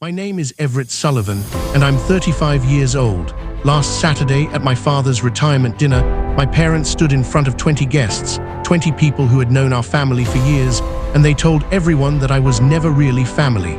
My name is Everett Sullivan, and I'm 35 years old. Last Saturday, at my father's retirement dinner, my parents stood in front of 20 guests, 20 people who had known our family for years, and they told everyone that I was never really family.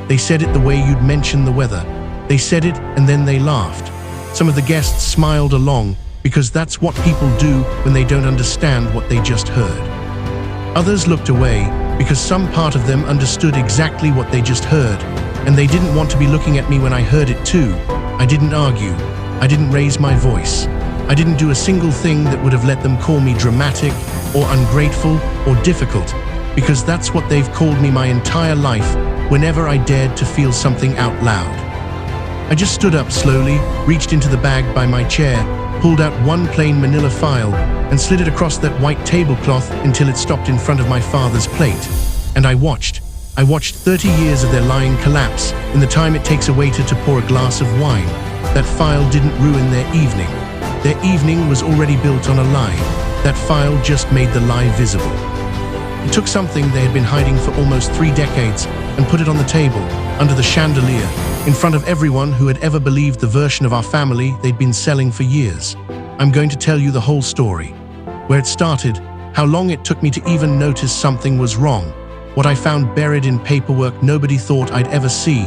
They said it the way you'd mention the weather. They said it, and then they laughed. Some of the guests smiled along, because that's what people do when they don't understand what they just heard. Others looked away, because some part of them understood exactly what they just heard, and they didn't want to be looking at me when I heard it too. I didn't argue. I didn't raise my voice. I didn't do a single thing that would have let them call me dramatic or ungrateful or difficult, because that's what they've called me my entire life whenever I dared to feel something out loud. I just stood up slowly, reached into the bag by my chair, pulled out one plain manila file, and slid it across that white tablecloth until it stopped in front of my father's plate. And I watched 30 years of their lying collapse in the time it takes a waiter to pour a glass of wine. That file didn't ruin their evening. Their evening was already built on a lie. That file just made the lie visible. It took something they had been hiding for almost 3 decades and put it on the table, under the chandelier, in front of everyone who had ever believed the version of our family they'd been selling for years. I'm going to tell you the whole story. Where it started, how long it took me to even notice something was wrong, what I found buried in paperwork nobody thought I'd ever see,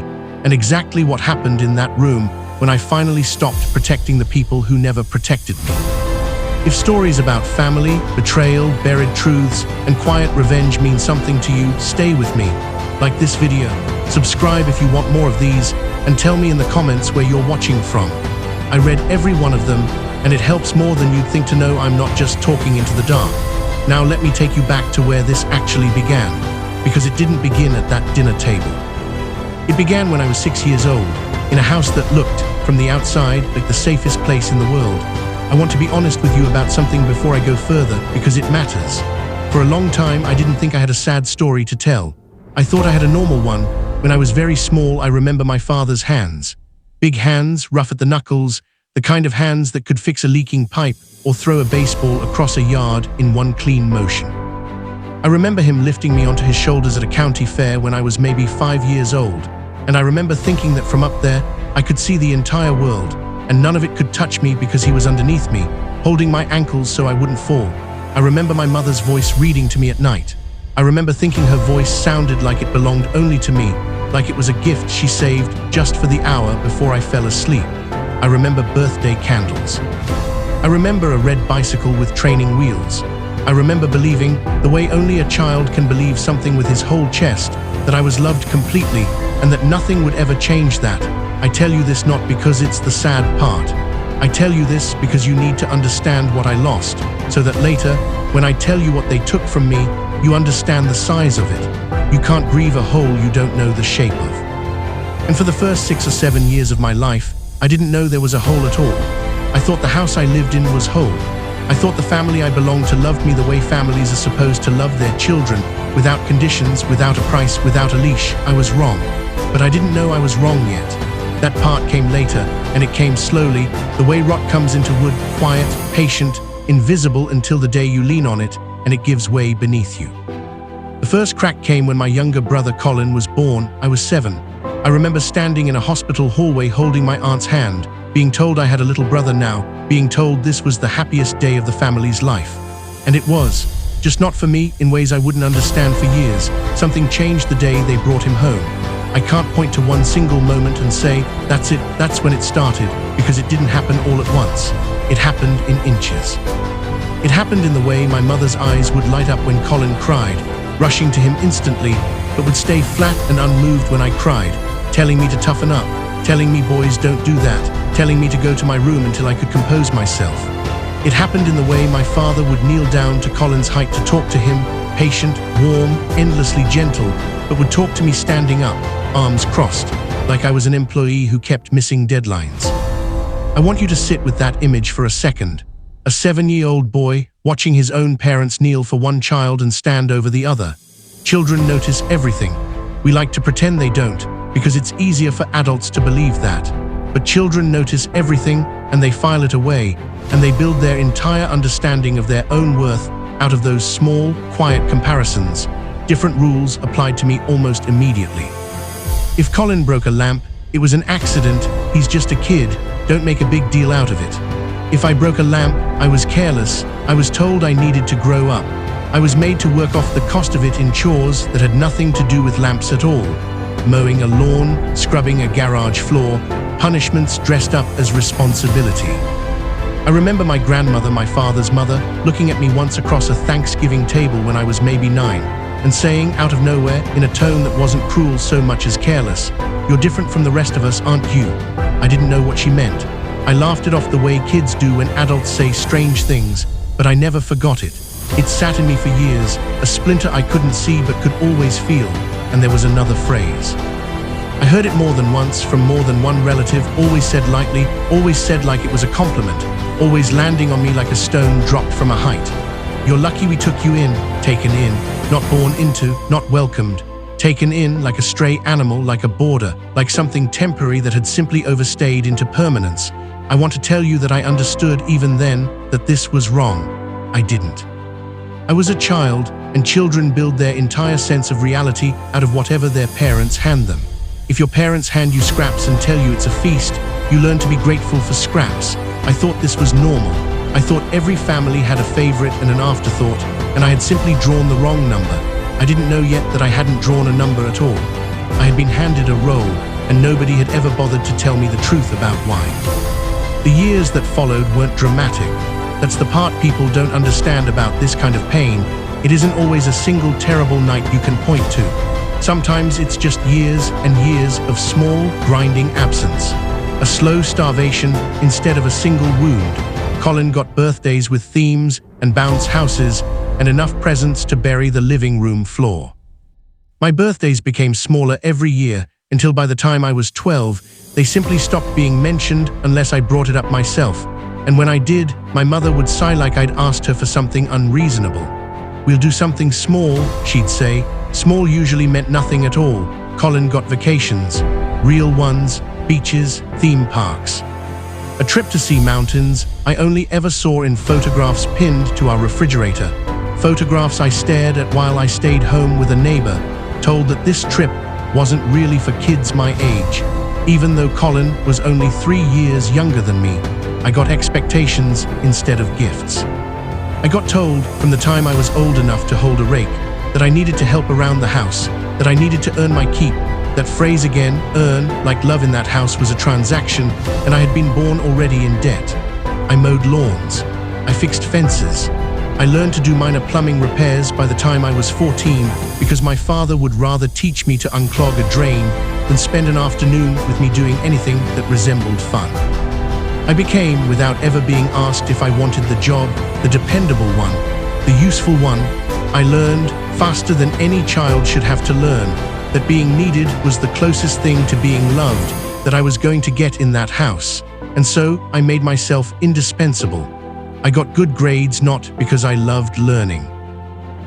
and exactly what happened in that room when I finally stopped protecting the people who never protected me. If stories about family, betrayal, buried truths, and quiet revenge mean something to you, stay with me. Like this video, subscribe if you want more of these, and tell me in the comments where you're watching from. I read every one of them, and it helps more than you'd think to know I'm not just talking into the dark. Now let me take you back to where this actually began, because it didn't begin at that dinner table. It began when I was 6 years old, in a house that looked, from the outside, like the safest place in the world. I want to be honest with you about something before I go further, because it matters. For a long time, I didn't think I had a sad story to tell. I thought I had a normal one. When I was very small, I remember my father's hands. Big hands, rough at the knuckles, the kind of hands that could fix a leaking pipe or throw a baseball across a yard in one clean motion. I remember him lifting me onto his shoulders at a county fair when I was maybe 5 years old, and I remember thinking that from up there, I could see the entire world, and none of it could touch me because he was underneath me, holding my ankles so I wouldn't fall. I remember my mother's voice reading to me at night. I remember thinking her voice sounded like it belonged only to me, like it was a gift she saved just for the hour before I fell asleep. I remember birthday candles. I remember a red bicycle with training wheels. I remember believing, the way only a child can believe something with his whole chest, that I was loved completely and that nothing would ever change that. I tell you this not because it's the sad part. I tell you this because you need to understand what I lost, so that later, when I tell you what they took from me, you understand the size of it. You can't grieve a hole you don't know the shape of. And for the first 6 or 7 years of my life, I didn't know there was a hole at all. I thought the house I lived in was whole. I thought the family I belonged to loved me the way families are supposed to love their children, without conditions, without a price, without a leash. I was wrong. But I didn't know I was wrong yet. That part came later, and it came slowly, the way rock comes into wood, quiet, patient, invisible until the day you lean on it, and it gives way beneath you. The first crack came when my younger brother Colin was born. I was 7. I remember standing in a hospital hallway holding my aunt's hand, being told I had a little brother now, being told this was the happiest day of the family's life. And it was, just not for me, in ways I wouldn't understand for years. Something changed the day they brought him home. I can't point to one single moment and say, that's it, that's when it started, because it didn't happen all at once. It happened in inches. It happened in the way my mother's eyes would light up when Colin cried, rushing to him instantly, but would stay flat and unmoved when I cried, telling me to toughen up, telling me boys don't do that, telling me to go to my room until I could compose myself. It happened in the way my father would kneel down to Colin's height to talk to him, patient, warm, endlessly gentle, but would talk to me standing up, arms crossed, like I was an employee who kept missing deadlines. I want you to sit with that image for a second. A 7-year-old boy watching his own parents kneel for one child and stand over the other. Children notice everything. We like to pretend they don't, because it's easier for adults to believe that. But children notice everything, and they file it away, and they build their entire understanding of their own worth out of those small, quiet comparisons. Different rules applied to me almost immediately. If Colin broke a lamp, it was an accident, he's just a kid, don't make a big deal out of it. If I broke a lamp, I was careless, I was told I needed to grow up. I was made to work off the cost of it in chores that had nothing to do with lamps at all. Mowing a lawn, scrubbing a garage floor, punishments dressed up as responsibility. I remember my grandmother, my father's mother, looking at me once across a Thanksgiving table when I was maybe 9, and saying out of nowhere, in a tone that wasn't cruel so much as careless, "You're different from the rest of us, aren't you?" I didn't know what she meant. I laughed it off the way kids do when adults say strange things, but I never forgot it. It sat in me for years, a splinter I couldn't see but could always feel, and there was another phrase. I heard it more than once from more than one relative, always said lightly, always said like it was a compliment, always landing on me like a stone dropped from a height. "You're lucky we took you in, taken in, not born into, not welcomed, taken in like a stray animal, like a border, like something temporary that had simply overstayed into permanence. I want to tell you that I understood even then that this was wrong. I didn't. I was a child, and children build their entire sense of reality out of whatever their parents hand them. If your parents hand you scraps and tell you it's a feast, you learn to be grateful for scraps. I thought this was normal. I thought every family had a favorite and an afterthought, and I had simply drawn the wrong number. I didn't know yet that I hadn't drawn a number at all. I had been handed a role, and nobody had ever bothered to tell me the truth about why. The years that followed weren't dramatic. That's the part people don't understand about this kind of pain. It isn't always a single terrible night you can point to. Sometimes it's just years and years of small, grinding absence. A slow starvation instead of a single wound. Colin got birthdays with themes and bounce houses and enough presents to bury the living room floor. My birthdays became smaller every year until by the time I was 12, they simply stopped being mentioned unless I brought it up myself. And when I did, my mother would sigh like I'd asked her for something unreasonable. "We'll do something small," she'd say. Small usually meant nothing at all. Colin got vacations. Real ones, beaches, theme parks. A trip to see mountains I only ever saw in photographs pinned to our refrigerator. Photographs I stared at while I stayed home with a neighbor, told that this trip wasn't really for kids my age. Even though Colin was only 3 years younger than me, I got expectations instead of gifts. I got told from the time I was old enough to hold a rake that I needed to help around the house, that I needed to earn my keep. That phrase again, earn, like love in that house was a transaction, and I had been born already in debt. I mowed lawns. I fixed fences. I learned to do minor plumbing repairs by the time I was 14 because my father would rather teach me to unclog a drain than spend an afternoon with me doing anything that resembled fun. I became, without ever being asked if I wanted the job, the dependable one, the useful one. I learned, faster than any child should have to learn, that being needed was the closest thing to being loved that I was going to get in that house. And so I made myself indispensable. I got good grades not because I loved learning,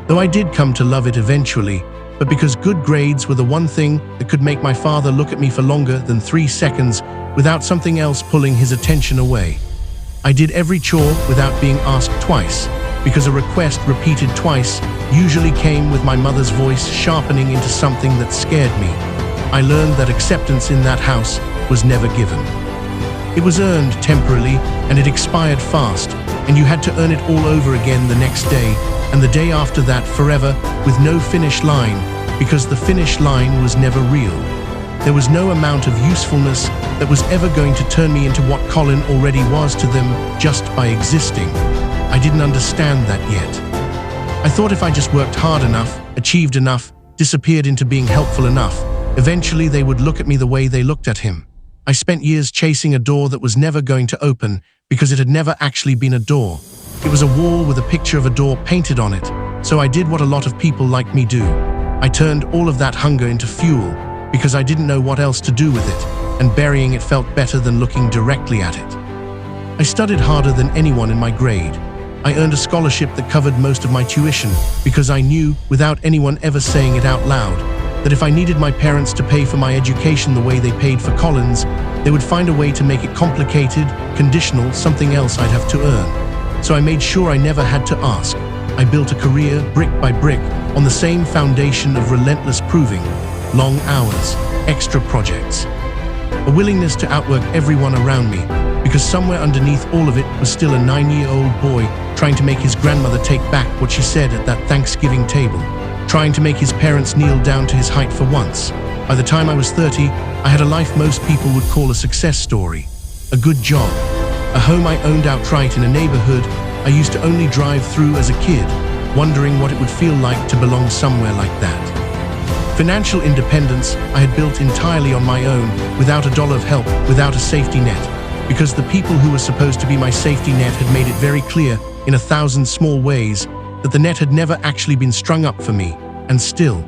though I did come to love it eventually, but because good grades were the one thing that could make my father look at me for longer than 3 seconds without something else pulling his attention away. I did every chore without being asked twice, because a request repeated twice usually came with my mother's voice sharpening into something that scared me. I learned that acceptance in that house was never given. It was earned temporarily, and it expired fast, and you had to earn it all over again the next day, and the day after that forever, with no finish line, because the finish line was never real. There was no amount of usefulness that was ever going to turn me into what Colin already was to them just by existing. I didn't understand that yet. I thought if I just worked hard enough, achieved enough, disappeared into being helpful enough, eventually they would look at me the way they looked at him. I spent years chasing a door that was never going to open because it had never actually been a door. It was a wall with a picture of a door painted on it, so I did what a lot of people like me do. I turned all of that hunger into fuel because I didn't know what else to do with it, and burying it felt better than looking directly at it. I studied harder than anyone in my grade. I earned a scholarship that covered most of my tuition because I knew, without anyone ever saying it out loud, that if I needed my parents to pay for my education the way they paid for Colin's, they would find a way to make it complicated, conditional, something else I'd have to earn. So I made sure I never had to ask. I built a career, brick by brick, on the same foundation of relentless proving. long hours, extra projects. A willingness to outwork everyone around me, because somewhere underneath all of it was still a 9-year-old boy trying to make his grandmother take back what she said at that Thanksgiving table, trying to make his parents kneel down to his height for once. By the time I was 30, I had a life most people would call a success story. A good job, a home I owned outright in a neighborhood I used to only drive through as a kid, wondering what it would feel like to belong somewhere like that. Financial independence I had built entirely on my own, without a dollar of help, without a safety net, because the people who were supposed to be my safety net had made it very clear, in 1,000 small ways, that the net had never actually been strung up for me. And still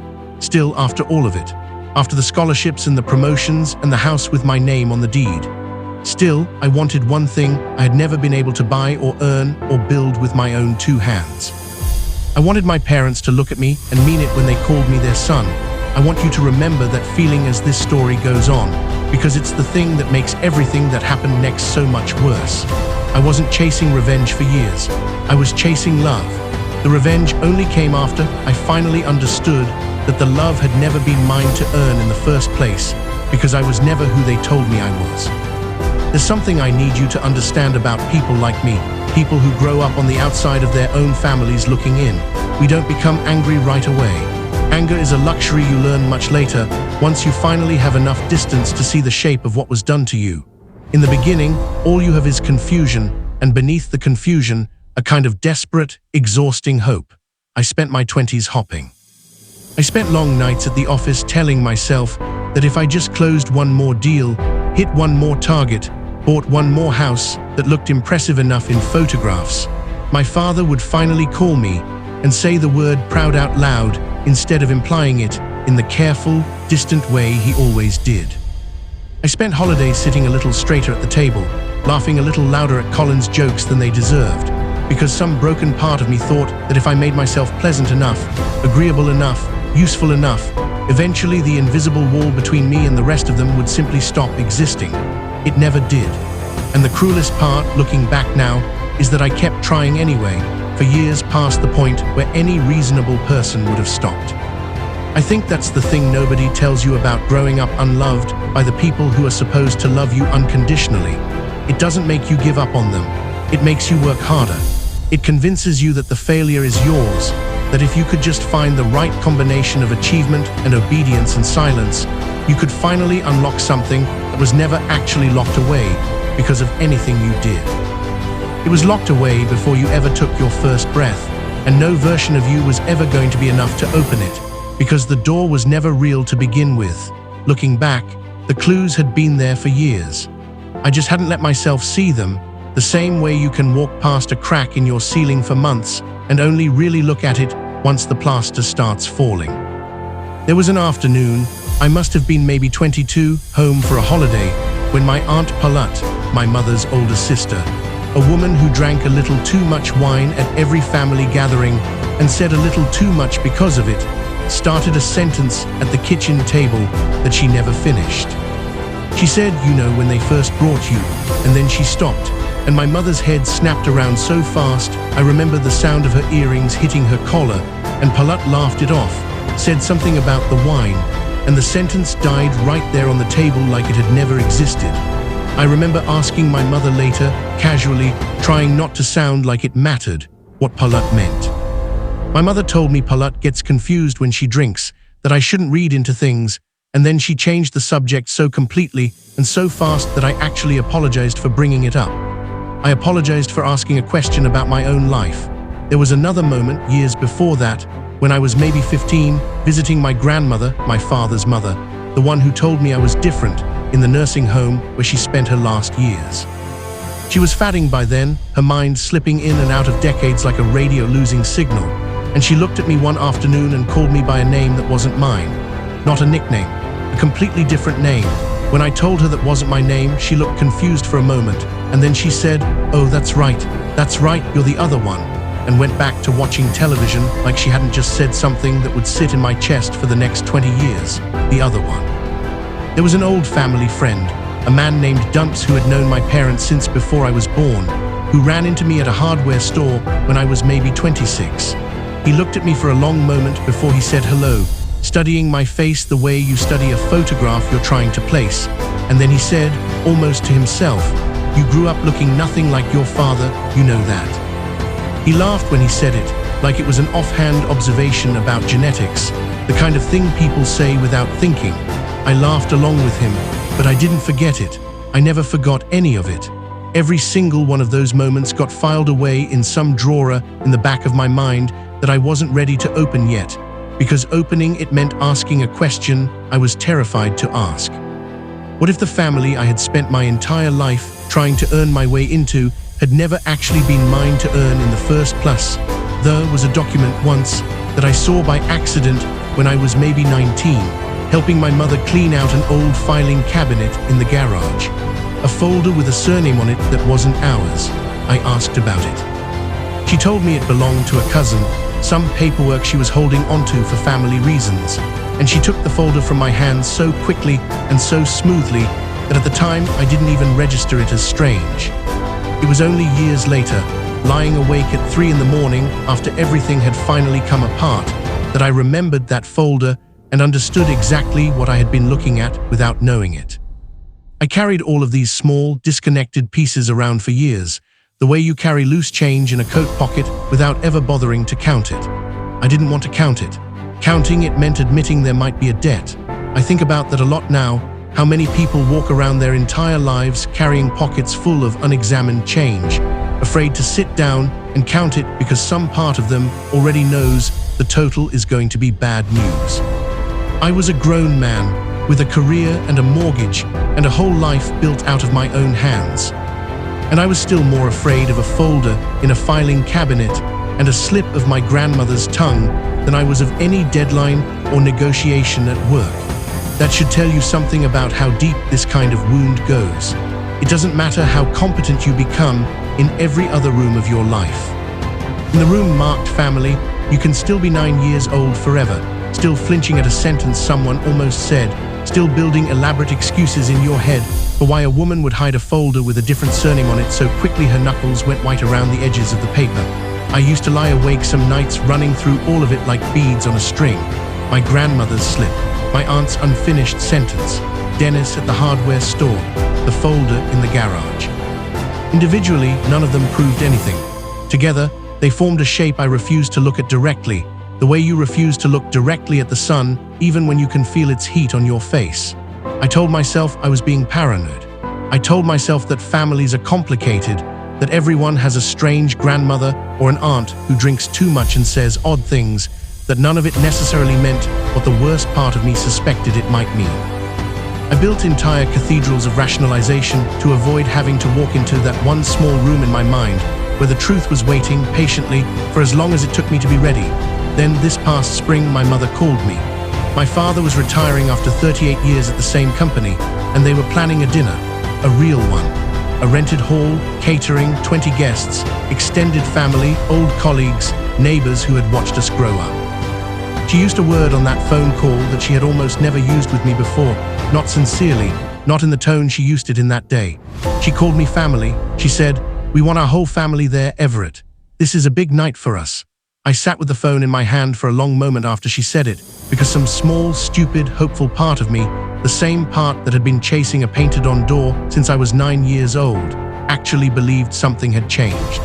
after all of it, after the scholarships and the promotions and the house with my name on the deed, still, I wanted one thing I had never been able to buy or earn or build with my own 2 hands. I wanted my parents to look at me and mean it when they called me their son. I want you to remember that feeling as this story goes on, because it's the thing that makes everything that happened next so much worse. I wasn't chasing revenge for years. I was chasing love. The revenge only came after I finally understood that the love had never been mine to earn in the first place, because I was never who they told me I was. There's something I need you to understand about people like me, people who grow up on the outside of their own families looking in. We don't become angry right away. Anger is a luxury you learn much later, once you finally have enough distance to see the shape of what was done to you. In the beginning, all you have is confusion, and beneath the confusion, a kind of desperate, exhausting hope. I spent my 20s hopping. I spent long nights at the office telling myself that if I just closed one more deal, hit one more target, bought one more house that looked impressive enough in photographs, my father would finally call me and say the word proud out loud instead of implying it in the careful, distant way he always did. I spent holidays sitting a little straighter at the table, laughing a little louder at Colin's jokes than they deserved, because some broken part of me thought that if I made myself pleasant enough, agreeable enough, useful enough, eventually the invisible wall between me and the rest of them would simply stop existing. It never did. And the cruelest part, looking back now, is that I kept trying anyway, for years past the point where any reasonable person would have stopped. I think that's the thing nobody tells you about growing up unloved by the people who are supposed to love you unconditionally. It doesn't make you give up on them. It makes you work harder. It convinces you that the failure is yours, that if you could just find the right combination of achievement and obedience and silence, you could finally unlock something that was never actually locked away because of anything you did. It was locked away before you ever took your first breath, and no version of you was ever going to be enough to open it, because the door was never real to begin with. Looking back, the clues had been there for years. I just hadn't let myself see them, the same way you can walk past a crack in your ceiling for months and only really look at it once the plaster starts falling. There was an afternoon, I must have been maybe 22, home for a holiday, when my Aunt Paulette, my mother's older sister, a woman who drank a little too much wine at every family gathering and said a little too much because of it, started a sentence at the kitchen table that she never finished. She said, "You know, when they first brought you," and then she stopped, and my mother's head snapped around so fast I remember the sound of her earrings hitting her collar, and Paulette laughed it off, said something about the wine, and the sentence died right there on the table like it had never existed. I remember asking my mother later, casually, trying not to sound like it mattered, what Paulette meant. My mother told me Paulette gets confused when she drinks, that I shouldn't read into things, and then she changed the subject so completely and so fast that I actually apologized for bringing it up. I apologized for asking a question about my own life. There was another moment, years before that, when I was maybe 15, visiting my grandmother, my father's mother, the one who told me I was different, in the nursing home where she spent her last years. She was fatting by then, her mind slipping in and out of decades like a radio losing signal, and she looked at me one afternoon and called me by a name that wasn't mine. Not a nickname, a completely different name. When I told her that wasn't my name, she looked confused for a moment, and then she said, "Oh, that's right, you're the other one," and went back to watching television like she hadn't just said something that would sit in my chest for the next 20 years, the other one. There was an old family friend, a man named Dumps who had known my parents since before I was born, who ran into me at a hardware store when I was maybe 26. He looked at me for a long moment before he said hello, studying my face the way you study a photograph you're trying to place. And then he said, almost to himself, "You grew up looking nothing like your father, you know that." He laughed when he said it, like it was an offhand observation about genetics, the kind of thing people say without thinking. I laughed along with him, but I didn't forget it. I never forgot any of it. Every single one of those moments got filed away in some drawer in the back of my mind that I wasn't ready to open yet, because opening it meant asking a question I was terrified to ask. What if the family I had spent my entire life trying to earn my way into had never actually been mine to earn in the first place? There was a document once that I saw by accident when I was maybe 19, helping my mother clean out an old filing cabinet in the garage. A folder with a surname on it that wasn't ours. I asked about it. She told me it belonged to a cousin, some paperwork she was holding onto for family reasons, and she took the folder from my hands so quickly and so smoothly that at the time I didn't even register it as strange. It was only years later, lying awake at 3 in the morning after everything had finally come apart, that I remembered that folder and understood exactly what I had been looking at without knowing it. I carried all of these small, disconnected pieces around for years, the way you carry loose change in a coat pocket without ever bothering to count it. I didn't want to count it. Counting it meant admitting there might be a debt. I think about that a lot now, how many people walk around their entire lives carrying pockets full of unexamined change, afraid to sit down and count it because some part of them already knows the total is going to be bad news. I was a grown man with a career and a mortgage and a whole life built out of my own hands. And I was still more afraid of a folder in a filing cabinet and a slip of my grandmother's tongue than I was of any deadline or negotiation at work. That should tell you something about how deep this kind of wound goes. It doesn't matter how competent you become in every other room of your life. In the room marked family, you can still be 9 years old forever, still flinching at a sentence someone almost said, still building elaborate excuses in your head for why a woman would hide a folder with a different surname on it so quickly her knuckles went white around the edges of the paper. I used to lie awake some nights running through all of it like beads on a string. My grandmother's slip, my aunt's unfinished sentence, Dennis at the hardware store, the folder in the garage. Individually, none of them proved anything. Together, they formed a shape I refused to look at directly, the way you refuse to look directly at the sun, even when you can feel its heat on your face. I told myself I was being paranoid. I told myself that families are complicated, that everyone has a strange grandmother or an aunt who drinks too much and says odd things, that none of it necessarily meant what the worst part of me suspected it might mean. I built entire cathedrals of rationalization to avoid having to walk into that one small room in my mind where the truth was waiting patiently for as long as it took me to be ready. Then this past spring, my mother called me. My father was retiring after 38 years at the same company, and they were planning a dinner, a real one. A rented hall, catering, 20 guests, extended family, old colleagues, neighbors who had watched us grow up. She used a word on that phone call that she had almost never used with me before, not sincerely, not in the tone she used it in that day. She called me family. She said, "We want our whole family there, Everett. This is a big night for us." I sat with the phone in my hand for a long moment after she said it, because some small, stupid, hopeful part of me, the same part that had been chasing a painted-on door since I was 9 years old, actually believed something had changed.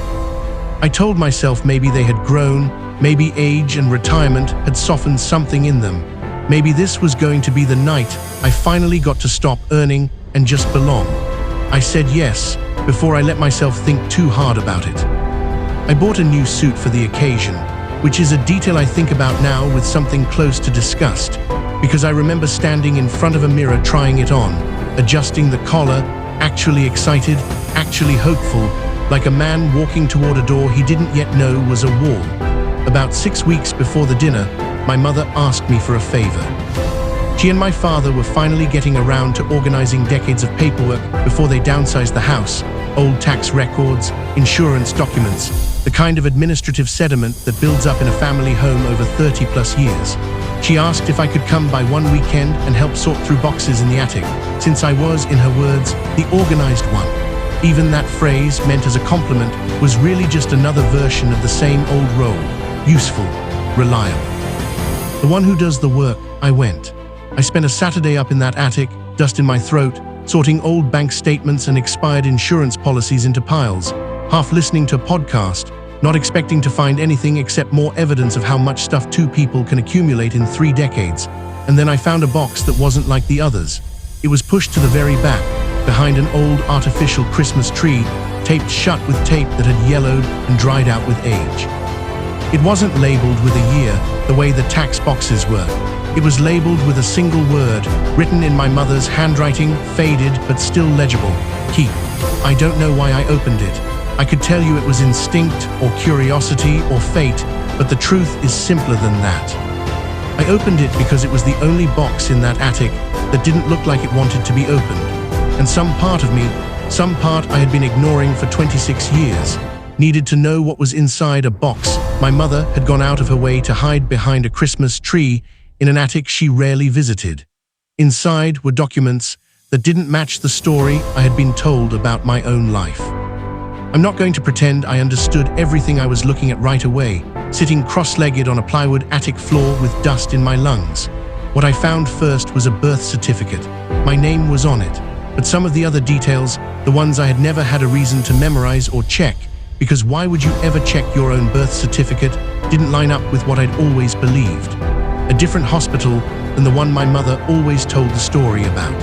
I told myself maybe they had grown, maybe age and retirement had softened something in them. Maybe this was going to be the night I finally got to stop earning and just belong. I said yes, before I let myself think too hard about it. I bought a new suit for the occasion, which is a detail I think about now with something close to disgust, because I remember standing in front of a mirror trying it on, adjusting the collar, actually excited, actually hopeful, like a man walking toward a door he didn't yet know was a wall. About 6 weeks before the dinner, my mother asked me for a favor. She and my father were finally getting around to organizing decades of paperwork before they downsized the house, old tax records, insurance documents, the kind of administrative sediment that builds up in a family home over 30 plus years. She asked if I could come by one weekend and help sort through boxes in the attic, since I was, in her words, the organized one. Even that phrase, meant as a compliment, was really just another version of the same old role: useful, reliable. The one who does the work. I went. I spent a Saturday up in that attic, dust in my throat, sorting old bank statements and expired insurance policies into piles, half listening to a podcast, not expecting to find anything except more evidence of how much stuff two people can accumulate in 3 decades. And then I found a box that wasn't like the others. It was pushed to the very back, behind an old artificial Christmas tree, taped shut with tape that had yellowed and dried out with age. It wasn't labeled with a year, the way the tax boxes were. It was labeled with a single word, written in my mother's handwriting, faded but still legible: keep. I don't know why I opened it. I could tell you it was instinct or curiosity or fate, but the truth is simpler than that. I opened it because it was the only box in that attic that didn't look like it wanted to be opened. And some part of me, some part I had been ignoring for 26 years, needed to know what was inside a box my mother had gone out of her way to hide behind a Christmas tree in an attic she rarely visited. Inside were documents that didn't match the story I had been told about my own life. I'm not going to pretend I understood everything I was looking at right away, sitting cross-legged on a plywood attic floor with dust in my lungs. What I found first was a birth certificate. My name was on it, but some of the other details, the ones I had never had a reason to memorize or check, because why would you ever check your own birth certificate, didn't line up with what I'd always believed. A different hospital than the one my mother always told the story about.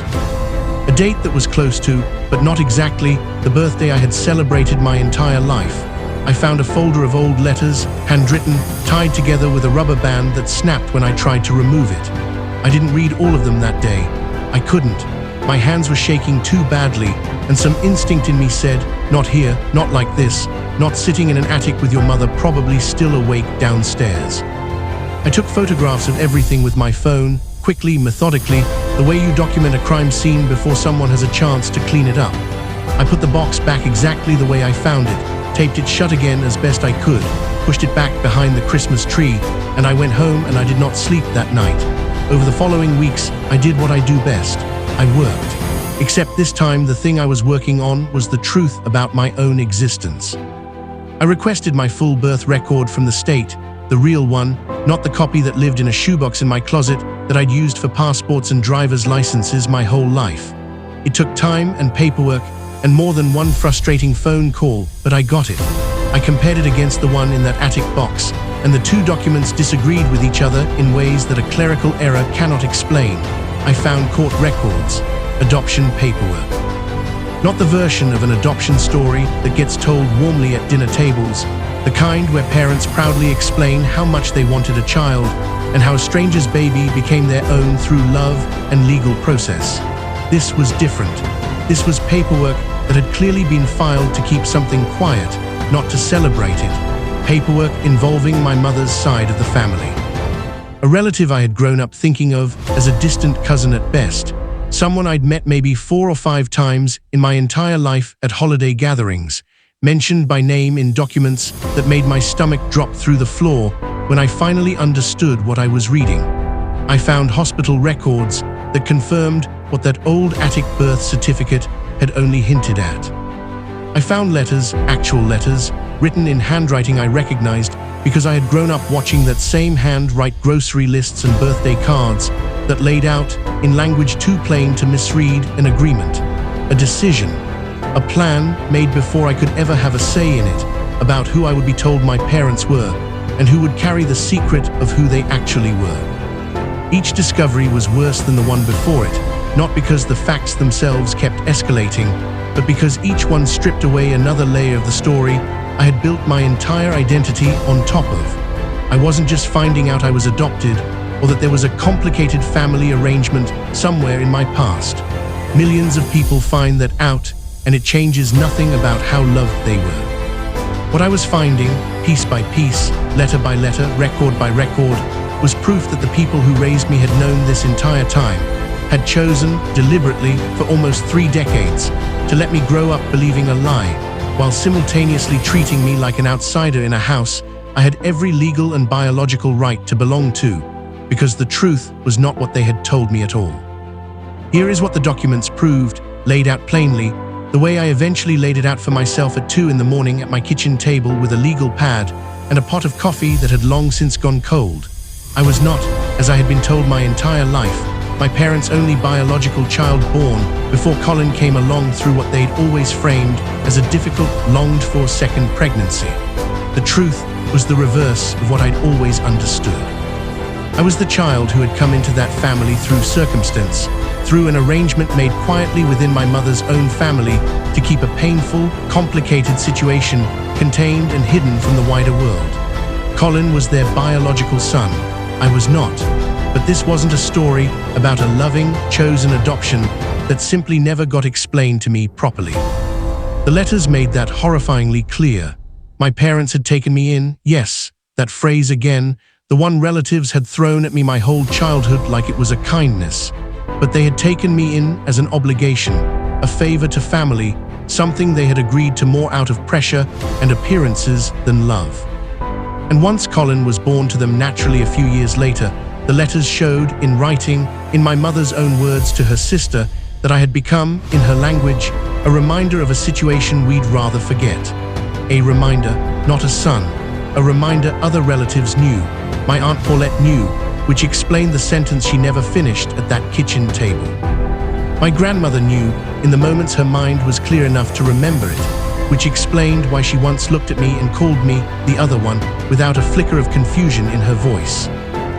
A date that was close to, but not exactly, the birthday I had celebrated my entire life. I found a folder of old letters, handwritten, tied together with a rubber band that snapped when I tried to remove it. I didn't read all of them that day. I couldn't. My hands were shaking too badly, and some instinct in me said, not here, not like this, not sitting in an attic with your mother probably still awake downstairs. I took photographs of everything with my phone, quickly, methodically, the way you document a crime scene before someone has a chance to clean it up. I put the box back exactly the way I found it, taped it shut again as best I could, pushed it back behind the Christmas tree, and I went home and I did not sleep that night. Over the following weeks, I did what I do best. I worked. Except this time, the thing I was working on was the truth about my own existence. I requested my full birth record from the state, the real one, not the copy that lived in a shoebox in my closet that I'd used for passports and driver's licenses my whole life. It took time and paperwork and more than one frustrating phone call, but I got it. I compared it against the one in that attic box, and the two documents disagreed with each other in ways that a clerical error cannot explain. I found court records, adoption paperwork. Not the version of an adoption story that gets told warmly at dinner tables, the kind where parents proudly explain how much they wanted a child and how a stranger's baby became their own through love and legal process. This was different. This was paperwork that had clearly been filed to keep something quiet, not to celebrate it. Paperwork involving my mother's side of the family. A relative I had grown up thinking of as a distant cousin at best, someone I'd met maybe 4 or 5 times in my entire life at holiday gatherings, mentioned by name in documents that made my stomach drop through the floor when I finally understood what I was reading. I found hospital records that confirmed what that old attic birth certificate had only hinted at. I found letters, actual letters, written in handwriting I recognized because I had grown up watching that same hand write grocery lists and birthday cards that laid out, in language too plain to misread, an agreement, a decision, a plan made before I could ever have a say in it about who I would be told my parents were and who would carry the secret of who they actually were. Each discovery was worse than the one before it, not because the facts themselves kept escalating, but because each one stripped away another layer of the story I had built my entire identity on top of. I wasn't just finding out I was adopted, or that there was a complicated family arrangement somewhere in my past. Millions of people find that out, and it changes nothing about how loved they were. What I was finding, piece by piece, letter by letter, record by record, was proof that the people who raised me had known this entire time, had chosen, deliberately, for almost 3 decades, to let me grow up believing a lie, while simultaneously treating me like an outsider in a house I had every legal and biological right to belong to, because the truth was not what they had told me at all. Here is what the documents proved, laid out plainly, the way I eventually laid it out for myself at 2 in the morning at my kitchen table with a legal pad and a pot of coffee that had long since gone cold. I was not, as I had been told my entire life, my parents' only biological child born before Colin came along through what they'd always framed as a difficult, longed-for second pregnancy. The truth was the reverse of what I'd always understood. I was the child who had come into that family through circumstance, through an arrangement made quietly within my mother's own family to keep a painful, complicated situation contained and hidden from the wider world. Colin was their biological son. I was not. But this wasn't a story about a loving, chosen adoption that simply never got explained to me properly. The letters made that horrifyingly clear. My parents had taken me in, yes, that phrase again, the one relatives had thrown at me my whole childhood like it was a kindness. But they had taken me in as an obligation, a favor to family, something they had agreed to more out of pressure and appearances than love. And once Colin was born to them naturally a few years later, the letters showed, in writing, in my mother's own words to her sister, that I had become, in her language, a reminder of a situation we'd rather forget. A reminder, not a son. A reminder other relatives knew. My Aunt Paulette knew, which explained the sentence she never finished at that kitchen table. My grandmother knew, in the moments her mind was clear enough to remember it, which explained why she once looked at me and called me the other one without a flicker of confusion in her voice.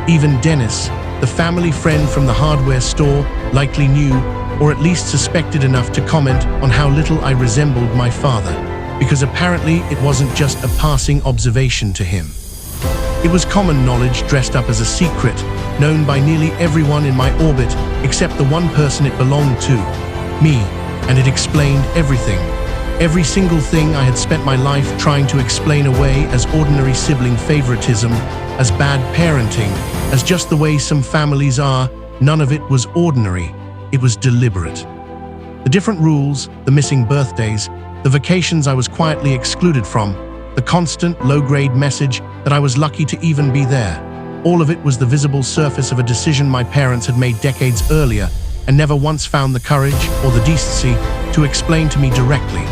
Even Dennis, the family friend from the hardware store, likely knew, or at least suspected enough to comment on how little I resembled my father, because apparently it wasn't just a passing observation to him. It was common knowledge dressed up as a secret, known by nearly everyone in my orbit except the one person it belonged to, me, and it explained everything. Every single thing I had spent my life trying to explain away as ordinary sibling favoritism, as bad parenting, as just the way some families are, none of it was ordinary. It was deliberate. The different rules, the missing birthdays, the vacations I was quietly excluded from, the constant, low-grade message that I was lucky to even be there, all of it was the visible surface of a decision my parents had made decades earlier and never once found the courage or the decency to explain to me directly.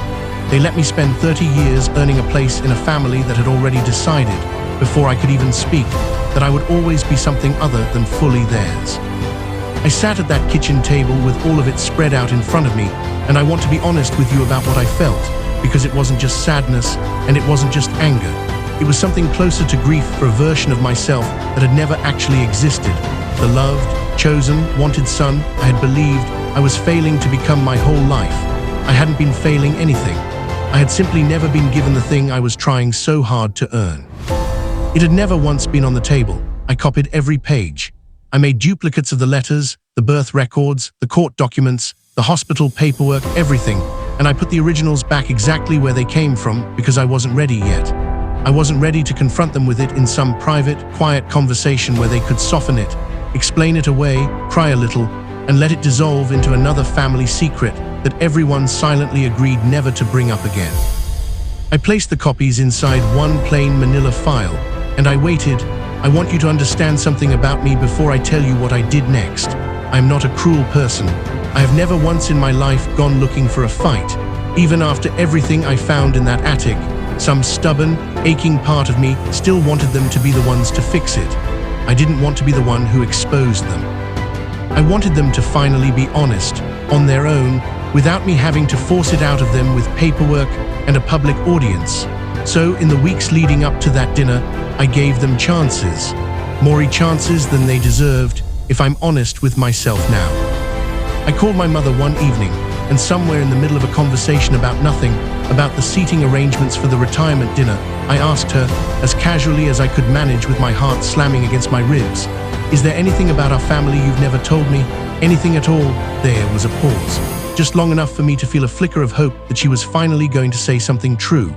They let me spend 30 years earning a place in a family that had already decided, before I could even speak, that I would always be something other than fully theirs. I sat at that kitchen table with all of it spread out in front of me, and I want to be honest with you about what I felt, because it wasn't just sadness, and it wasn't just anger. It was something closer to grief for a version of myself that had never actually existed. The loved, chosen, wanted son I had believed I was failing to become my whole life. I hadn't been failing anything. I had simply never been given the thing I was trying so hard to earn. It had never once been on the table. I copied every page. I made duplicates of the letters, the birth records, the court documents, the hospital paperwork, everything, and I put the originals back exactly where they came from because I wasn't ready yet. I wasn't ready to confront them with it in some private, quiet conversation where they could soften it, explain it away, cry a little, and let it dissolve into another family secret that everyone silently agreed never to bring up again. I placed the copies inside one plain manila file, and I waited. I want you to understand something about me before I tell you what I did next. I am not a cruel person. I have never once in my life gone looking for a fight. Even after everything I found in that attic, some stubborn, aching part of me still wanted them to be the ones to fix it. I didn't want to be the one who exposed them. I wanted them to finally be honest, on their own, without me having to force it out of them with paperwork and a public audience. So in the weeks leading up to that dinner, I gave them chances. More chances than they deserved, if I'm honest with myself now. I called my mother one evening, and somewhere in the middle of a conversation about nothing, about the seating arrangements for the retirement dinner, I asked her, as casually as I could manage with my heart slamming against my ribs, "Is there anything about our family you've never told me? Anything at all?" There was a pause, just long enough for me to feel a flicker of hope that she was finally going to say something true.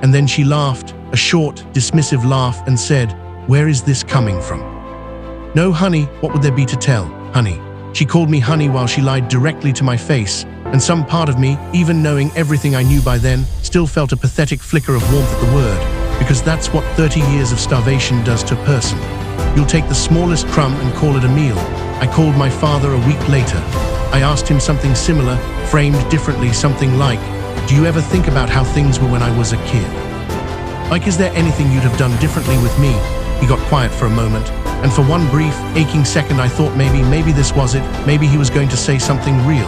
And then she laughed, a short, dismissive laugh, and said, "Where is this coming from?" "No, honey, what would there be to tell, honey?" She called me honey while she lied directly to my face, and some part of me, even knowing everything I knew by then, still felt a pathetic flicker of warmth at the word, because that's what 30 years of starvation does to a person. You'll take the smallest crumb and call it a meal. I called my father a week later. I asked him something similar, framed differently, something like, "Do you ever think about how things were when I was a kid? Like, is there anything you'd have done differently with me?" He got quiet for a moment, and for one brief, aching second I thought maybe this was it, maybe he was going to say something real.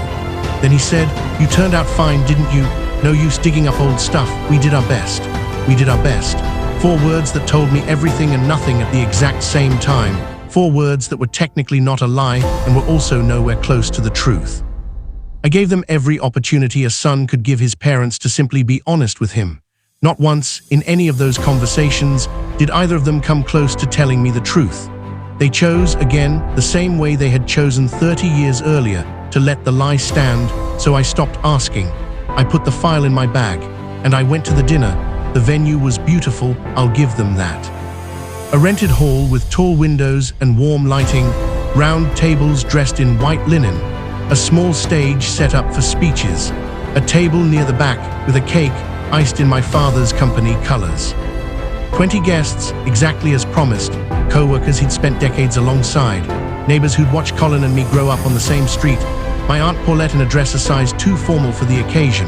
Then he said, "You turned out fine, didn't you? No use digging up old stuff, we did our best. We did our best." 4 words that told me everything and nothing at the exact same time. 4 words that were technically not a lie and were also nowhere close to the truth. I gave them every opportunity a son could give his parents to simply be honest with him. Not once, in any of those conversations, did either of them come close to telling me the truth. They chose, again, the same way they had chosen 30 years earlier, to let the lie stand, so I stopped asking. I put the file in my bag, and I went to the dinner. The venue was beautiful, I'll give them that. A rented hall with tall windows and warm lighting, round tables dressed in white linen, a small stage set up for speeches, a table near the back with a cake iced in my father's company colors. 20 guests, exactly as promised, co-workers he'd spent decades alongside, neighbors who'd watched Colin and me grow up on the same street, my Aunt Paulette in a dress a size too formal for the occasion,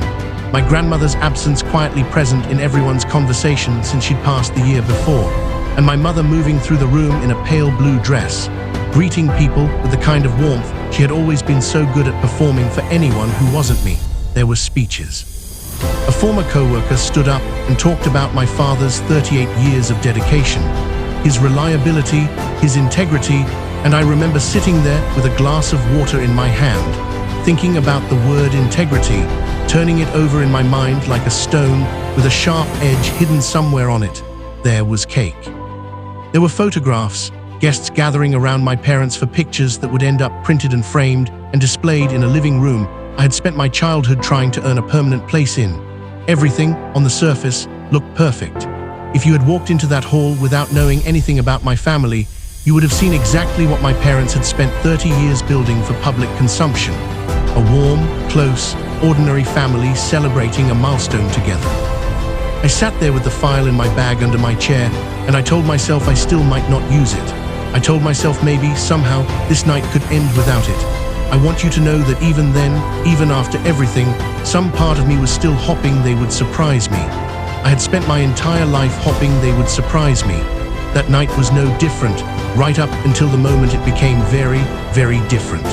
my grandmother's absence quietly present in everyone's conversation since she'd passed the year before, and my mother moving through the room in a pale blue dress, greeting people with the kind of warmth she had always been so good at performing for anyone who wasn't me. There were speeches. A former co-worker stood up and talked about my father's 38 years of dedication, his reliability, his integrity, and I remember sitting there with a glass of water in my hand, thinking about the word integrity, turning it over in my mind like a stone with a sharp edge hidden somewhere on it. There was cake. There were photographs, guests gathering around my parents for pictures that would end up printed and framed and displayed in a living room I had spent my childhood trying to earn a permanent place in. Everything, on the surface, looked perfect. If you had walked into that hall without knowing anything about my family, you would have seen exactly what my parents had spent 30 years building for public consumption. A warm, close, ordinary family celebrating a milestone together. I sat there with the file in my bag under my chair, and I told myself I still might not use it. I told myself maybe, somehow, this night could end without it. I want you to know that even then, even after everything, some part of me was still hoping they would surprise me. I had spent my entire life hoping they would surprise me. That night was no different, right up until the moment it became very, very different.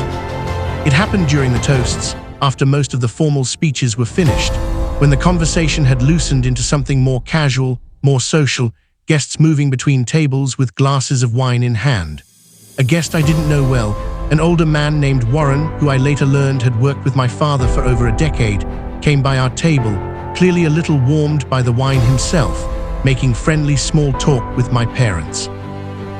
It happened during the toasts, after most of the formal speeches were finished, when the conversation had loosened into something more casual, more social, guests moving between tables with glasses of wine in hand. A guest I didn't know well, an older man named Warren, who I later learned had worked with my father for over a decade, came by our table, clearly a little warmed by the wine himself, making friendly small talk with my parents.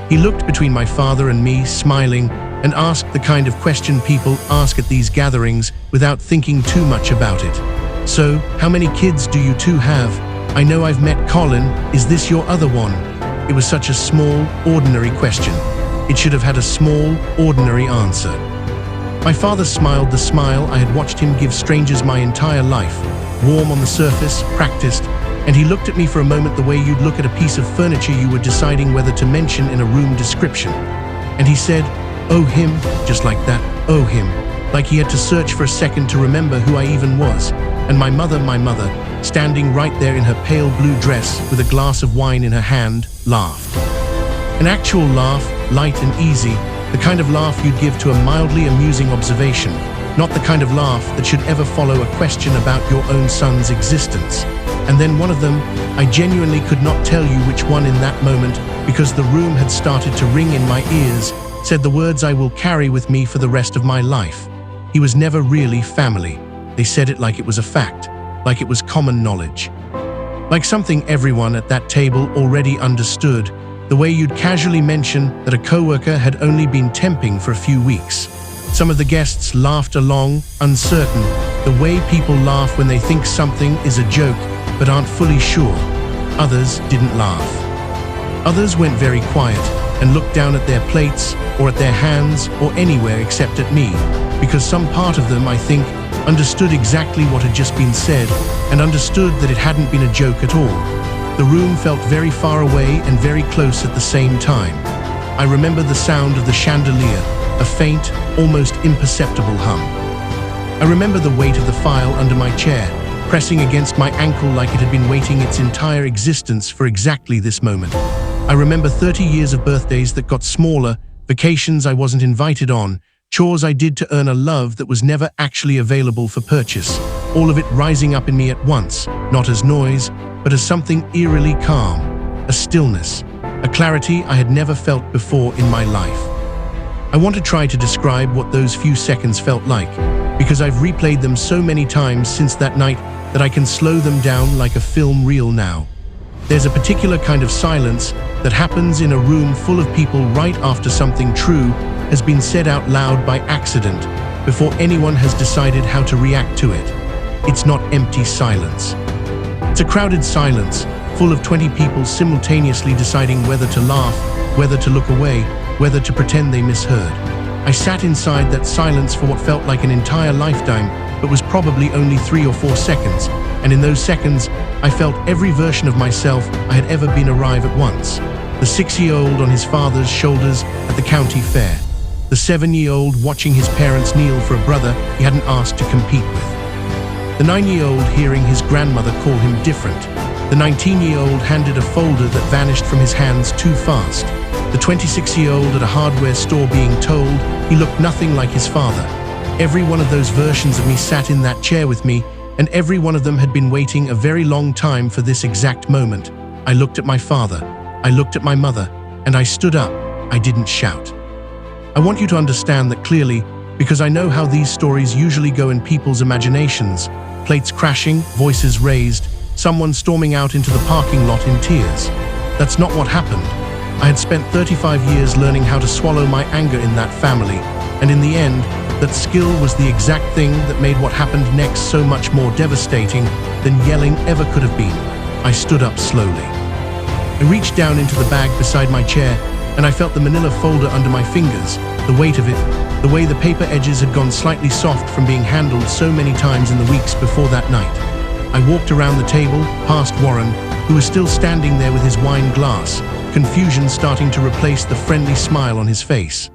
He looked between my father and me, smiling, and asked the kind of question people ask at these gatherings without thinking too much about it. "So, how many kids do you two have? I know I've met Colin, is this your other one?" It was such a small, ordinary question. It should have had a small, ordinary answer. My father smiled the smile I had watched him give strangers my entire life, warm on the surface, practiced, and he looked at me for a moment the way you'd look at a piece of furniture you were deciding whether to mention in a room description. And he said, "Oh, him," just like that, "Oh, him," like he had to search for a second to remember who I even was. And my mother, standing right there in her pale blue dress with a glass of wine in her hand, laughed. An actual laugh, light and easy, the kind of laugh you'd give to a mildly amusing observation, not the kind of laugh that should ever follow a question about your own son's existence. And then one of them, I genuinely could not tell you which one in that moment, because the room had started to ring in my ears, said the words I will carry with me for the rest of my life. He was never really family. They said it like it was a fact, like it was common knowledge. Like something everyone at that table already understood, the way you'd casually mention that a coworker had only been temping for a few weeks. Some of the guests laughed along, uncertain, the way people laugh when they think something is a joke but aren't fully sure. Others didn't laugh. Others went very quiet and looked down at their plates or at their hands or anywhere except at me, because some part of them, I think, understood exactly what had just been said and understood that it hadn't been a joke at all. The room felt very far away and very close at the same time. I remember the sound of the chandelier, a faint, almost imperceptible hum. I remember the weight of the file under my chair, pressing against my ankle like it had been waiting its entire existence for exactly this moment. I remember 30 years of birthdays that got smaller, vacations I wasn't invited on, chores I did to earn a love that was never actually available for purchase. All of it rising up in me at once, not as noise, but as something eerily calm, a stillness, a clarity I had never felt before in my life. I want to try to describe what those few seconds felt like, because I've replayed them so many times since that night that I can slow them down like a film reel now. There's a particular kind of silence that happens in a room full of people right after something true has been said out loud by accident, before anyone has decided how to react to it. It's not empty silence. It's a crowded silence, full of 20 people simultaneously deciding whether to laugh, whether to look away, whether to pretend they misheard. I sat inside that silence for what felt like an entire lifetime, but was probably only 3 or 4 seconds, and in those seconds, I felt every version of myself I had ever been arrive at once. The 6-year-old on his father's shoulders at the county fair. The 7-year-old watching his parents kneel for a brother he hadn't asked to compete with. The 9-year-old hearing his grandmother call him different. The 19-year-old handed a folder that vanished from his hands too fast. The 26-year-old at a hardware store being told he looked nothing like his father. Every one of those versions of me sat in that chair with me, and every one of them had been waiting a very long time for this exact moment. I looked at my father, I looked at my mother, and I stood up. I didn't shout. I want you to understand that clearly, because I know how these stories usually go in people's imaginations. Plates crashing, voices raised, someone storming out into the parking lot in tears. That's not what happened. I had spent 35 years learning how to swallow my anger in that family, and in the end, that skill was the exact thing that made what happened next so much more devastating than yelling ever could have been. I stood up slowly. I reached down into the bag beside my chair, and I felt the manila folder under my fingers, the weight of it, the way the paper edges had gone slightly soft from being handled so many times in the weeks before that night. I walked around the table, past Warren, who was still standing there with his wine glass, confusion starting to replace the friendly smile on his face.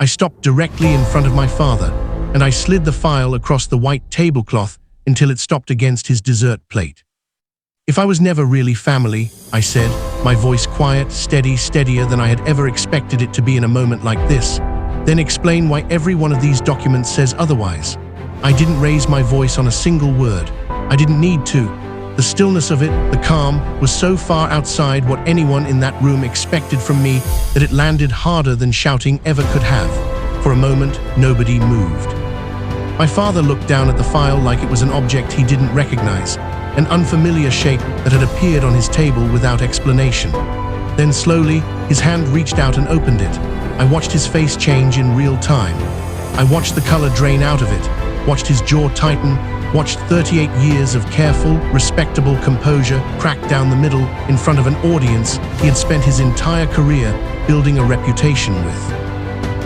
I stopped directly in front of my father, and I slid the file across the white tablecloth until it stopped against his dessert plate. If I was never really family, I said, my voice quiet, steady, steadier than I had ever expected it to be in a moment like this, then explain why every one of these documents says otherwise. I didn't raise my voice on a single word. I didn't need to. The stillness of it, the calm, was so far outside what anyone in that room expected from me that it landed harder than shouting ever could have. For a moment, nobody moved. My father looked down at the file like it was an object he didn't recognize, an unfamiliar shape that had appeared on his table without explanation. Then slowly, his hand reached out and opened it. I watched his face change in real time. I watched the color drain out of it, watched his jaw tighten, watched 38 years of careful, respectable composure crack down the middle in front of an audience he had spent his entire career building a reputation with.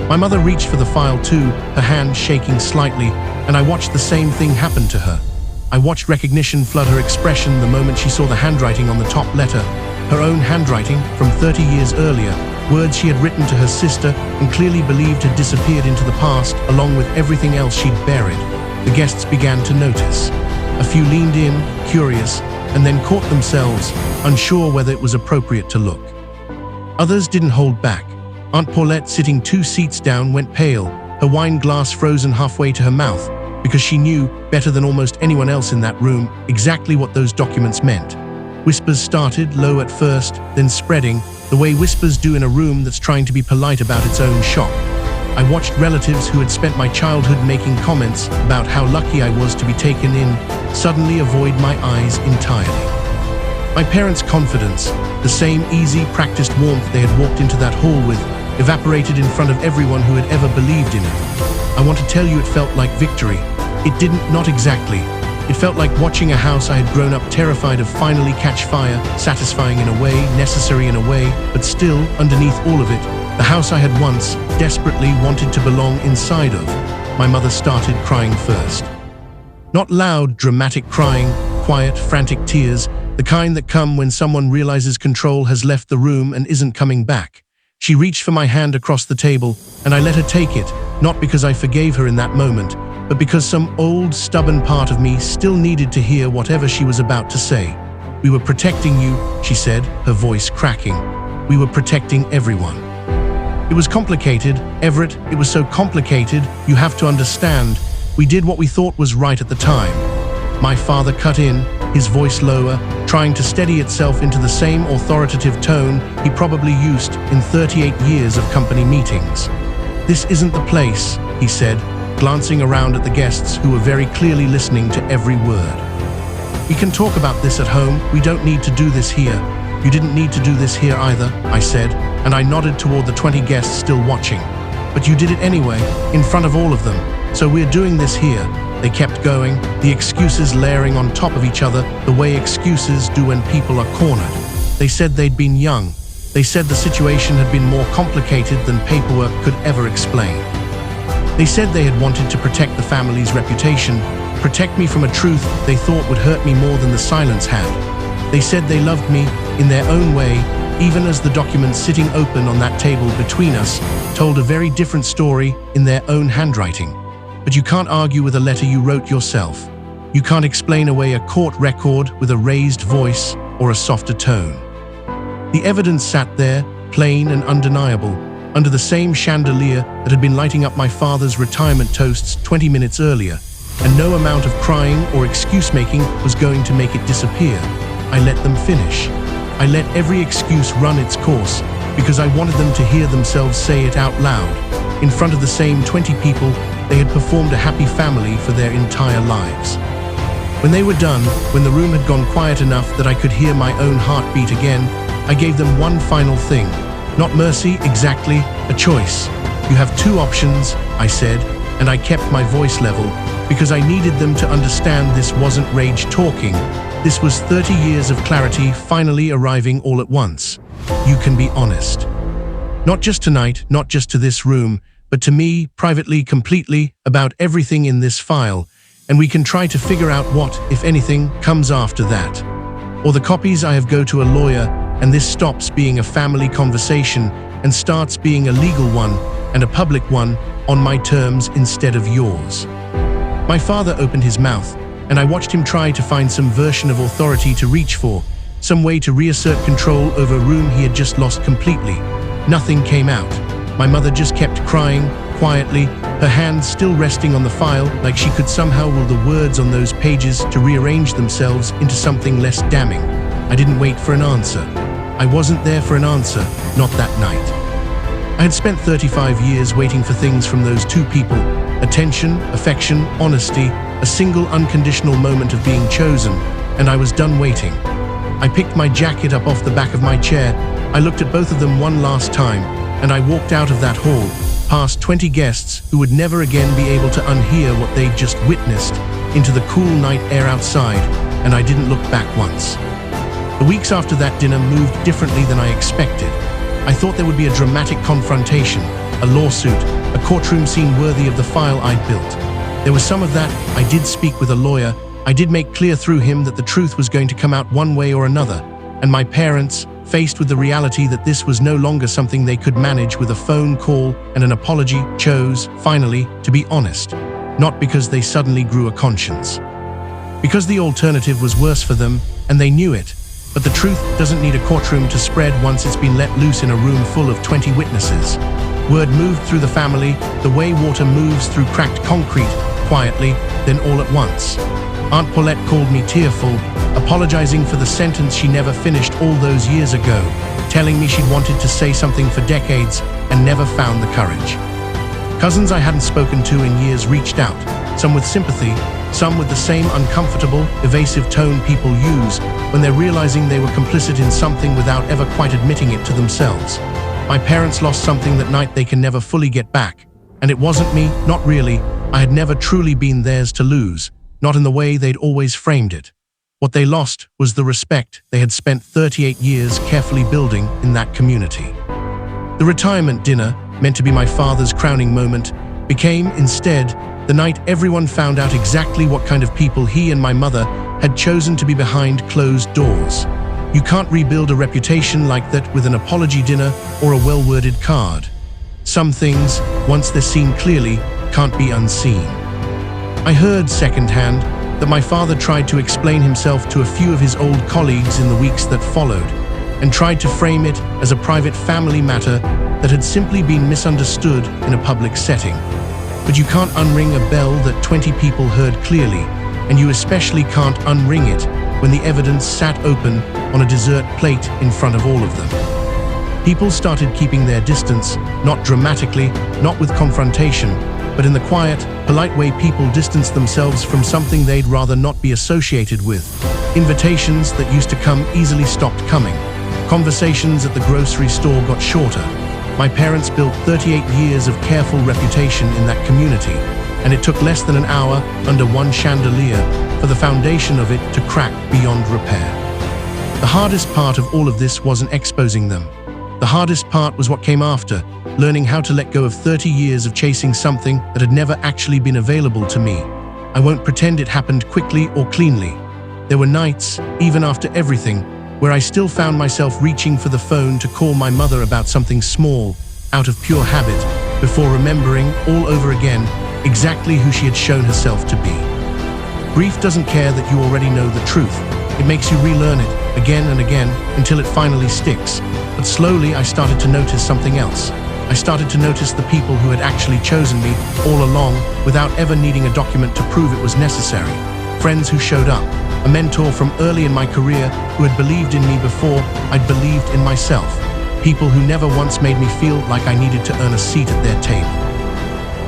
My mother reached for the file too, her hand shaking slightly, and I watched the same thing happen to her. I watched recognition flood her expression the moment she saw the handwriting on the top letter, her own handwriting from 30 years earlier, words she had written to her sister and clearly believed had disappeared into the past along with everything else she'd buried. The guests began to notice. A few leaned in, curious, and then caught themselves, unsure whether it was appropriate to look. Others didn't hold back. Aunt Paulette, sitting 2 seats down, went pale, her wine glass frozen halfway to her mouth, because she knew, better than almost anyone else in that room, exactly what those documents meant. Whispers started, low at first, then spreading, the way whispers do in a room that's trying to be polite about its own shock. I watched relatives who had spent my childhood making comments about how lucky I was to be taken in suddenly avoid my eyes entirely. My parents' confidence, the same easy, practiced warmth they had walked into that hall with, evaporated in front of everyone who had ever believed in it. I want to tell you it felt like victory. It didn't, not exactly. It felt like watching a house I had grown up terrified of finally catch fire, satisfying in a way, necessary in a way, but still, underneath all of it, the house I had once desperately wanted to belong inside of. My mother started crying first. Not loud, dramatic crying, quiet, frantic tears, the kind that come when someone realizes control has left the room and isn't coming back. She reached for my hand across the table, and I let her take it, not because I forgave her in that moment, but because some old, stubborn part of me still needed to hear whatever she was about to say. "We were protecting you," she said, her voice cracking. We were protecting everyone. It was complicated, Everett, it was so complicated, you have to understand. We did what we thought was right at the time. My father cut in, his voice lower, trying to steady itself into the same authoritative tone he probably used in 38 years of company meetings. "This isn't the place," he said, glancing around at the guests who were very clearly listening to every word. "We can talk about this at home, we don't need to do this here." "You didn't need to do this here either," I said, and I nodded toward the 20 guests still watching. "But you did it anyway, in front of all of them, so we're doing this here." They kept going, the excuses layering on top of each other, the way excuses do when people are cornered. They said they'd been young. They said the situation had been more complicated than paperwork could ever explain. They said they had wanted to protect the family's reputation, protect me from a truth they thought would hurt me more than the silence had. They said they loved me in their own way, even as the documents sitting open on that table between us told a very different story in their own handwriting. But you can't argue with a letter you wrote yourself. You can't explain away a court record with a raised voice or a softer tone. The evidence sat there, plain and undeniable, under the same chandelier that had been lighting up my father's retirement toasts 20 minutes earlier, and no amount of crying or excuse-making was going to make it disappear. I let them finish. I let every excuse run its course, because I wanted them to hear themselves say it out loud. In front of the same 20 people, they had performed a happy family for their entire lives. When they were done, when the room had gone quiet enough that I could hear my own heartbeat again, I gave them one final thing. Not mercy, exactly, a choice. "You have two options," I said, and I kept my voice level, because I needed them to understand this wasn't rage talking. This was 30 years of clarity finally arriving all at once. You can be honest. Not just tonight, not just to this room, but to me, privately, completely, about everything in this file, and we can try to figure out what, if anything, comes after that. Or the copies I have go to a lawyer, and this stops being a family conversation and starts being a legal one and a public one on my terms instead of yours. My father opened his mouth, and I watched him try to find some version of authority to reach for, some way to reassert control over a room he had just lost completely. Nothing came out. My mother just kept crying, quietly, her hands still resting on the file like she could somehow will the words on those pages to rearrange themselves into something less damning. I didn't wait for an answer. I wasn't there for an answer, not that night. I had spent 35 years waiting for things from those two people: attention, affection, honesty, a single unconditional moment of being chosen, and I was done waiting. I picked my jacket up off the back of my chair, I looked at both of them one last time, and I walked out of that hall, past 20 guests who would never again be able to unhear what they'd just witnessed, into the cool night air outside, and I didn't look back once. The weeks after that dinner moved differently than I expected. I thought there would be a dramatic confrontation, a lawsuit, a courtroom scene worthy of the file I'd built. There was some of that. I did speak with a lawyer. I did make clear through him that the truth was going to come out one way or another, and my parents, faced with the reality that this was no longer something they could manage with a phone call and an apology, chose, finally, to be honest. Not because they suddenly grew a conscience. Because the alternative was worse for them, and they knew it. But the truth doesn't need a courtroom to spread once it's been let loose in a room full of 20 witnesses. Word moved through the family, the way water moves through cracked concrete, quietly, then all at once. Aunt Paulette called me tearful, apologizing for the sentence she never finished all those years ago, telling me she'd wanted to say something for decades and never found the courage. Cousins I hadn't spoken to in years reached out, some with sympathy, some with the same uncomfortable, evasive tone people use when they're realizing they were complicit in something without ever quite admitting it to themselves. My parents lost something that night they can never fully get back, and it wasn't me, not really. I had never truly been theirs to lose, not in the way they'd always framed it. What they lost was the respect they had spent 38 years carefully building in that community. The retirement dinner, meant to be my father's crowning moment, became, instead, the night everyone found out exactly what kind of people he and my mother had chosen to be behind closed doors. You can't rebuild a reputation like that with an apology dinner or a well-worded card. Some things, once they're seen clearly, can't be unseen. I heard secondhand that my father tried to explain himself to a few of his old colleagues in the weeks that followed, and tried to frame it as a private family matter that had simply been misunderstood in a public setting. But you can't unring a bell that 20 people heard clearly, and you especially can't unring it when the evidence sat open on a dessert plate in front of all of them. People started keeping their distance, not dramatically, not with confrontation, but in the quiet, polite way people distance themselves from something they'd rather not be associated with. Invitations that used to come easily stopped coming. Conversations at the grocery store got shorter. My parents built 38 years of careful reputation in that community, and it took less than an hour under one chandelier for the foundation of it to crack beyond repair. The hardest part of all of this wasn't exposing them. The hardest part was what came after, learning how to let go of 30 years of chasing something that had never actually been available to me. I won't pretend it happened quickly or cleanly. There were nights, even after everything, where I still found myself reaching for the phone to call my mother about something small, out of pure habit, before remembering all over again exactly who she had shown herself to be. Grief doesn't care that you already know the truth. It makes you relearn it again and again until it finally sticks. But slowly I started to notice something else. I started to notice the people who had actually chosen me all along without ever needing a document to prove it was necessary. Friends who showed up, a mentor from early in my career who had believed in me before I'd believed in myself. People who never once made me feel like I needed to earn a seat at their table.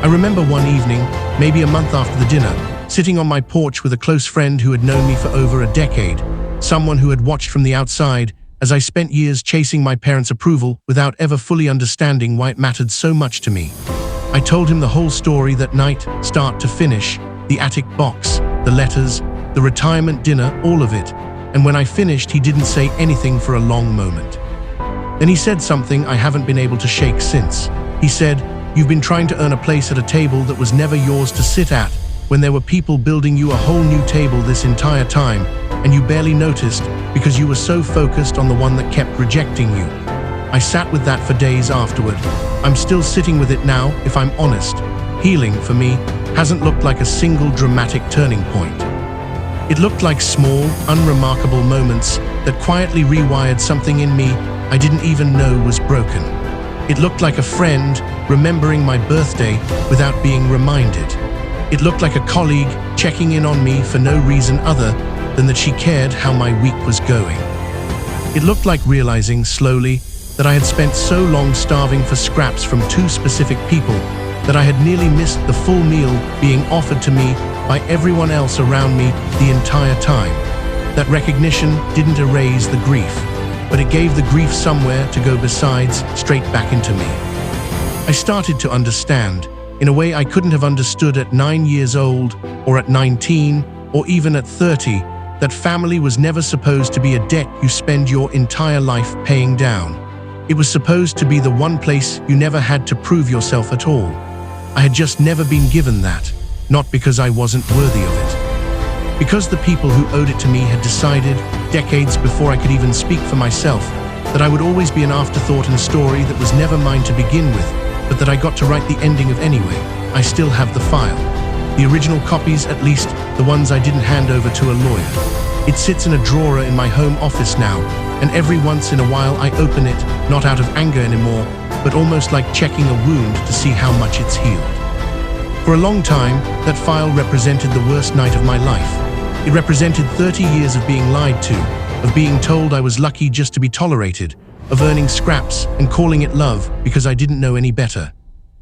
I remember one evening, maybe a month after the dinner, sitting on my porch with a close friend who had known me for over a decade, someone who had watched from the outside as I spent years chasing my parents' approval without ever fully understanding why it mattered so much to me. I told him the whole story that night, start to finish, the attic box, the letters, the retirement dinner, all of it. And when I finished, he didn't say anything for a long moment. Then he said something I haven't been able to shake since. He said, "You've been trying to earn a place at a table that was never yours to sit at, when there were people building you a whole new table this entire time, and you barely noticed because you were so focused on the one that kept rejecting you." I sat with that for days afterward. I'm still sitting with it now, if I'm honest. Healing, for me, hasn't looked like a single dramatic turning point. It looked like small, unremarkable moments that quietly rewired something in me I didn't even know was broken. It looked like a friend remembering my birthday without being reminded. It looked like a colleague checking in on me for no reason other than that she cared how my week was going. It looked like realizing slowly that I had spent so long starving for scraps from two specific people that I had nearly missed the full meal being offered to me by everyone else around me the entire time. That recognition didn't erase the grief, but it gave the grief somewhere to go besides, straight back into me. I started to understand, in a way I couldn't have understood at 9 years old, or at 19, or even at 30, that family was never supposed to be a debt you spend your entire life paying down. It was supposed to be the one place you never had to prove yourself at all. I had just never been given that, not because I wasn't worthy of it. Because the people who owed it to me had decided, decades before I could even speak for myself, that I would always be an afterthought in a story that was never mine to begin with, but that I got to write the ending of anyway. I still have the file. The original copies, at least, the ones I didn't hand over to a lawyer. It sits in a drawer in my home office now, and every once in a while I open it, not out of anger anymore, but almost like checking a wound to see how much it's healed. For a long time, that file represented the worst night of my life. It represented 30 years of being lied to, of being told I was lucky just to be tolerated, of earning scraps and calling it love because I didn't know any better.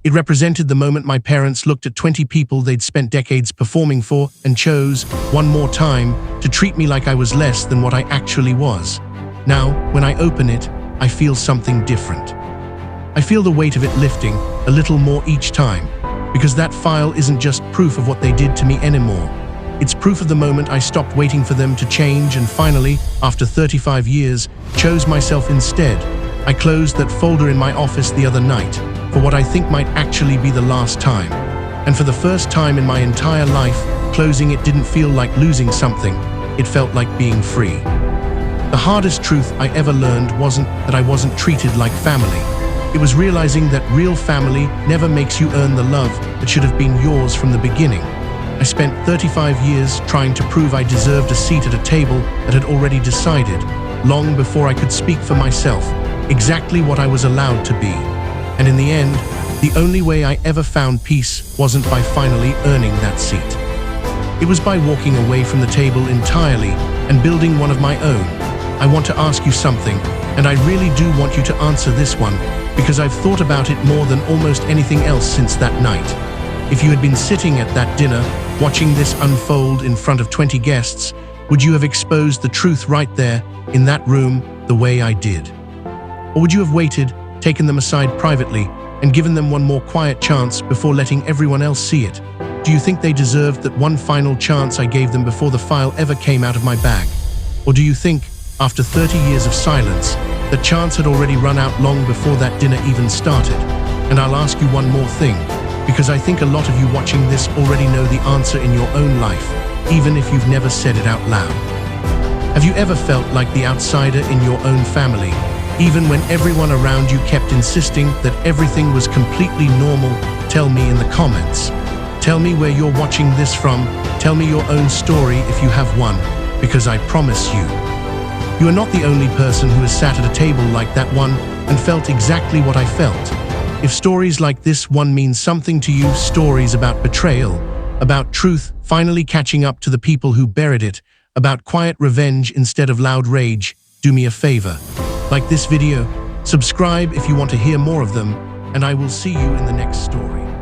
It represented the moment my parents looked at 20 people they'd spent decades performing for and chose, one more time, to treat me like I was less than what I actually was. Now, when I open it, I feel something different. I feel the weight of it lifting a little more each time, because that file isn't just proof of what they did to me anymore. It's proof of the moment I stopped waiting for them to change and finally, after 35 years, chose myself instead. I closed that folder in my office the other night for what I think might actually be the last time. And for the first time in my entire life, closing it didn't feel like losing something. It felt like being free. The hardest truth I ever learned wasn't that I wasn't treated like family. It was realizing that real family never makes you earn the love that should have been yours from the beginning. I spent 35 years trying to prove I deserved a seat at a table that had already decided, long before I could speak for myself, exactly what I was allowed to be. And in the end, the only way I ever found peace wasn't by finally earning that seat. It was by walking away from the table entirely and building one of my own. I want to ask you something, and I really do want you to answer this one, because I've thought about it more than almost anything else since that night. If you had been sitting at that dinner, watching this unfold in front of 20 guests, would you have exposed the truth right there, in that room, the way I did? Or would you have waited, taken them aside privately, and given them one more quiet chance before letting everyone else see it? Do you think they deserved that one final chance I gave them before the file ever came out of my bag? Or do you think, after 30 years of silence, the chance had already run out long before that dinner even started? And I'll ask you one more thing, because I think a lot of you watching this already know the answer in your own life, even if you've never said it out loud. Have you ever felt like the outsider in your own family, even when everyone around you kept insisting that everything was completely normal? Tell me in the comments. Tell me where you're watching this from. Tell me your own story if you have one, because I promise you, you are not the only person who has sat at a table like that one and felt exactly what I felt. If stories like this one mean something to you, stories about betrayal, about truth finally catching up to the people who buried it, about quiet revenge instead of loud rage, do me a favor. Like this video, subscribe if you want to hear more of them, and I will see you in the next story.